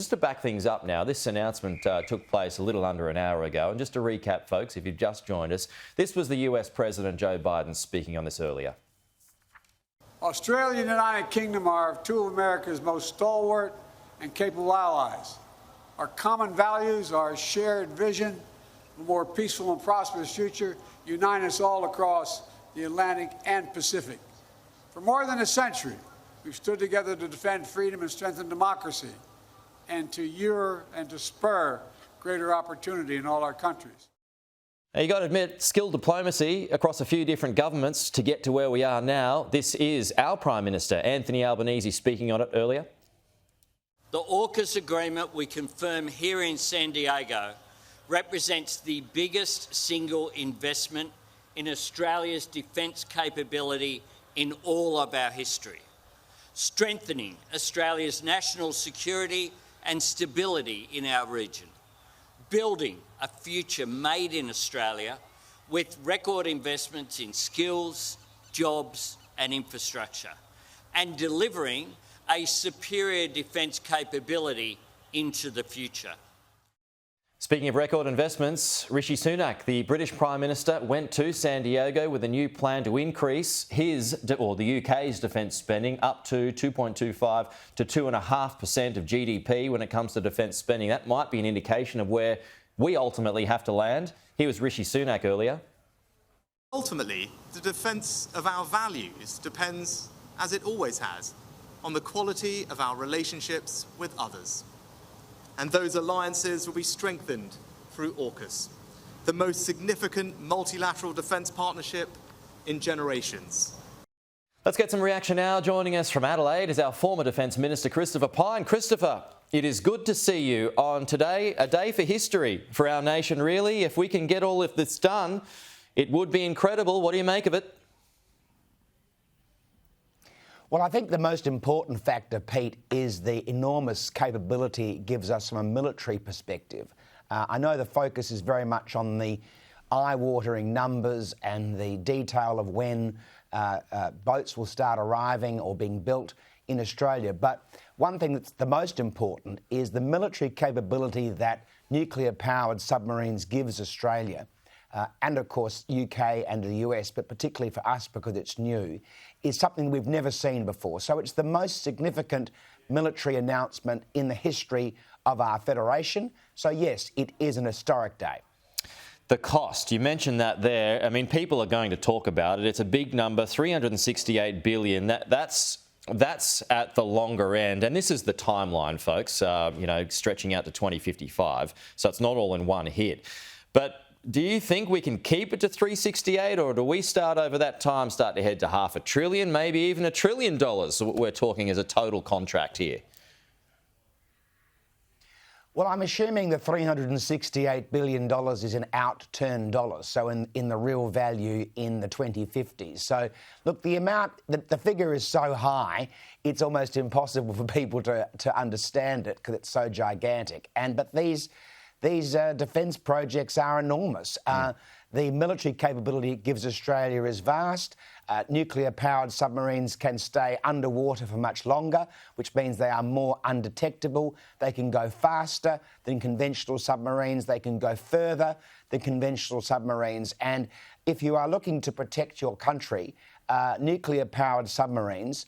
Just to back things up now, this announcement took place a little under an hour ago. And just to recap, folks, if you've just joined us, this was the US President Joe Biden speaking on this earlier. Australia and the United Kingdom are two of America's most stalwart and capable allies. Our common values, our shared vision of a more peaceful and prosperous future unite us all across the Atlantic and Pacific. For more than a century, we've stood together to defend freedom and strengthen democracy, and to spur greater opportunity in all our countries. Now, you got to admit, skilled diplomacy across a few different governments to get to where we are now. This is our Prime Minister, Anthony Albanese, speaking on it earlier. The AUKUS agreement we confirm here in San Diego represents the biggest single investment in Australia's defence capability in all of our history, strengthening Australia's national security and stability in our region, building a future made in Australia with record investments in skills, jobs and infrastructure, and delivering a superior defence capability into the future. Speaking of record investments, Rishi Sunak, the British Prime Minister, went to San Diego with a new plan to increase the UK's defence spending up to 2.25 to 2.5% of GDP when it comes to defence spending. That might be an indication of where we ultimately have to land. Here was Rishi Sunak earlier. Ultimately, the defence of our values depends, as it always has, on the quality of our relationships with others. And those alliances will be strengthened through AUKUS, the most significant multilateral defence partnership in generations. Let's get some reaction now. Joining us from Adelaide is our former Defence Minister Christopher Pyne. Christopher, it is good to see you on today, a day for history for our nation, really. If we can get all of this done, it would be incredible. What do you make of it? Well, I think the most important factor, Pete, is the enormous capability it gives us from a military perspective. I know the focus is very much on the eye-watering numbers and the detail of when boats will start arriving or being built in Australia. But one thing that's the most important is the military capability that nuclear-powered submarines gives Australia. And of course UK and the US, but particularly for us because it's new, is something we've never seen before. So it's the most significant military announcement in the history of our federation. So yes, it is an historic day. The cost, you mentioned that there. I mean, people are going to talk about it. It's a big number, $368 billion. That's at the longer end. And this is the timeline, folks, stretching out to 2055. So it's not all in one hit. But do you think we can keep it to 368, or do we start over that time start to head to $500 billion, maybe even $1 trillion we're talking as a total contract here? Well, I'm assuming the $368 billion is an outturned dollars, so in the real value in the 2050s. So, look, the figure is so high, it's almost impossible for people to understand it because it's so gigantic. But these defence projects are enormous. The military capability it gives Australia is vast. Nuclear-powered submarines can stay underwater for much longer, which means they are more undetectable. They can go faster than conventional submarines. They can go further than conventional submarines. And if you are looking to protect your country, nuclear-powered submarines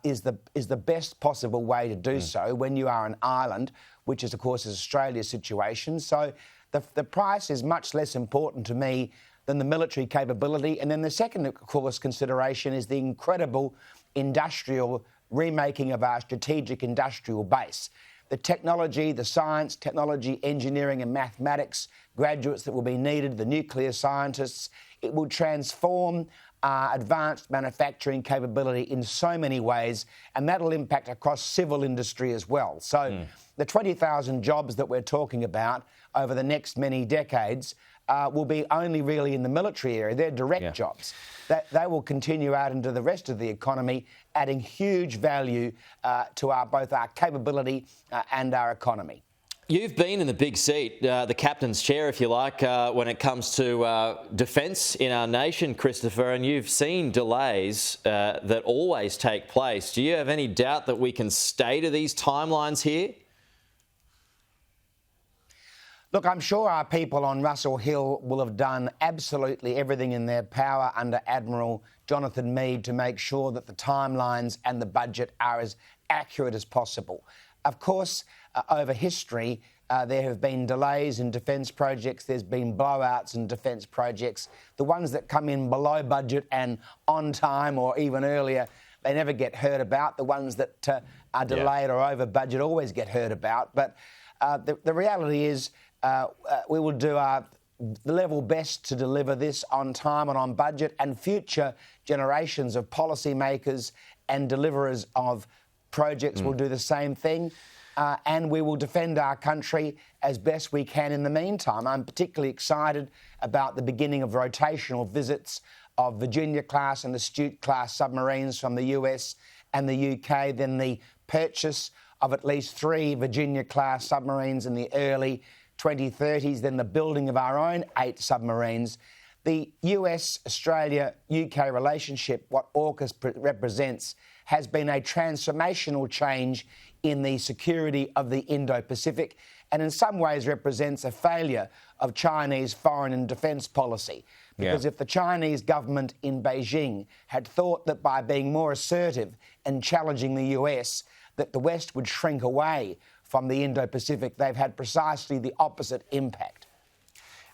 is the best possible way to do so when you are an island, which is, of course, is Australia's situation. So the price is much less important to me than the military capability. And then the second, of course, consideration is the incredible industrial remaking of our strategic industrial base. The technology, the science, technology, engineering and mathematics graduates that will be needed, the nuclear scientists, it will transform advanced manufacturing capability in so many ways, and that'll impact across civil industry as well. So the 20,000 jobs that we're talking about over the next many decades will be only really in the military area. They're direct jobs. They will continue out into the rest of the economy, adding huge value to both our capability and our economy. You've been in the big seat, the captain's chair, if you like, when it comes to defence in our nation, Christopher, and you've seen delays that always take place. Do you have any doubt that we can stay to these timelines here? Look, I'm sure our people on Russell Hill will have done absolutely everything in their power under Admiral Jonathan Meade to make sure that the timelines and the budget are as accurate as possible. Of course, over history, there have been delays in defence projects, there's been blowouts in defence projects. The ones that come in below budget and on time or even earlier, they never get heard about. The ones that are delayed or over budget always get heard about. But the reality is we will do our level best to deliver this on time and on budget, and future generations of policymakers and deliverers of projects will do the same thing. And we will defend our country as best we can in the meantime. I'm particularly excited about the beginning of rotational visits of Virginia-class and Astute-class submarines from the US and the UK, then the purchase of at least 3 Virginia-class submarines in the early 2030s, then the building of our own 8 submarines. The US-Australia-UK relationship, what AUKUS represents, has been a transformational change in the security of the Indo-Pacific, and in some ways represents a failure of Chinese foreign and defence policy. Because if the Chinese government in Beijing had thought that by being more assertive and challenging the US, that the West would shrink away from the Indo-Pacific, they've had precisely the opposite impact.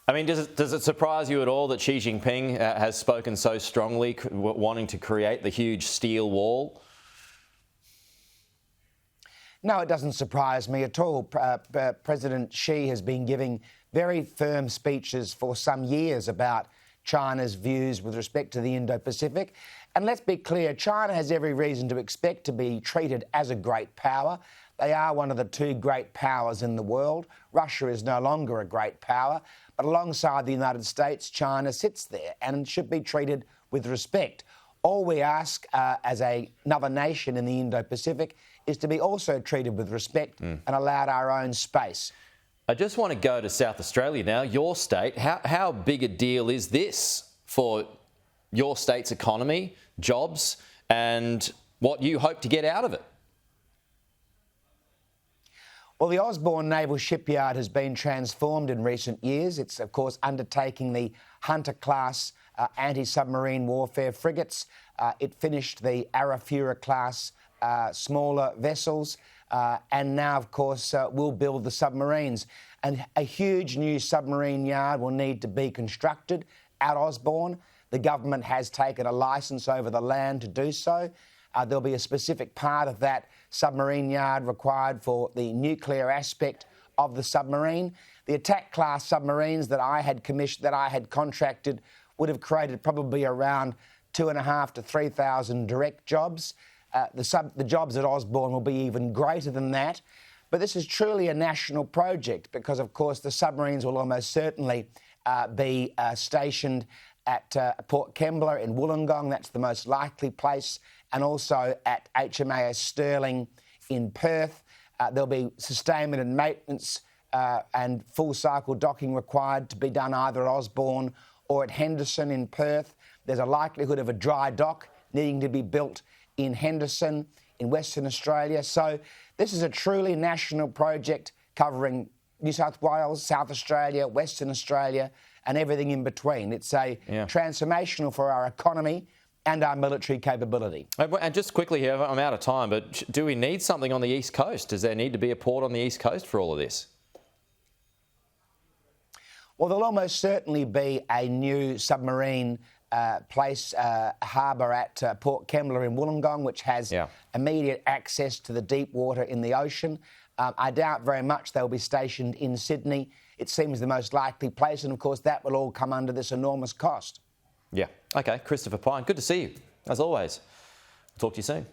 I mean, does it surprise you at all that Xi Jinping has spoken so strongly, wanting to create the huge steel wall? No, it doesn't surprise me at all. President Xi has been giving very firm speeches for some years about China's views with respect to the Indo-Pacific. And let's be clear, China has every reason to expect to be treated as a great power. They are one of the 2 great powers in the world. Russia is no longer a great power, but alongside the United States, China sits there and should be treated with respect. All we ask as another nation in the Indo-Pacific is to be also treated with respect and allowed our own space. I just want to go to South Australia now, your state. How big a deal is this for your state's economy, jobs, and what you hope to get out of it? Well, the Osborne Naval Shipyard has been transformed in recent years. It's, of course, undertaking the Hunter-class anti-submarine warfare frigates. It finished the Arafura-class smaller vessels, and now, of course, will build the submarines. And a huge new submarine yard will need to be constructed at Osborne. The government has taken a licence over the land to do so. There'll be a specific part of that submarine yard required for the nuclear aspect of the submarine. The attack-class submarines that I had contracted would have created probably around 2,500 to 3,000 direct jobs. The jobs at Osborne will be even greater than that. But this is truly a national project because, of course, the submarines will almost certainly be stationed at Port Kembla in Wollongong. That's the most likely place. And also at HMAS Stirling in Perth. There'll be sustainment and maintenance and full-cycle docking required to be done either at Osborne or at Henderson in Perth. There's a likelihood of a dry dock needing to be built in Henderson in Western Australia. So this is a truly national project covering New South Wales, South Australia, Western Australia, and everything in between. It's a transformational for our economy and our military capability. And just quickly here, I'm out of time, but do we need something on the East Coast? Does there need to be a port on the East Coast for all of this? Well, there'll almost certainly be a new submarine harbour at Port Kembla in Wollongong, which has immediate access to the deep water in the ocean. I doubt very much they'll be stationed in Sydney. It seems the most likely place, and of course that will all come under this enormous cost. Yeah. OK, Christopher Pyne, good to see you, as always. Talk to you soon.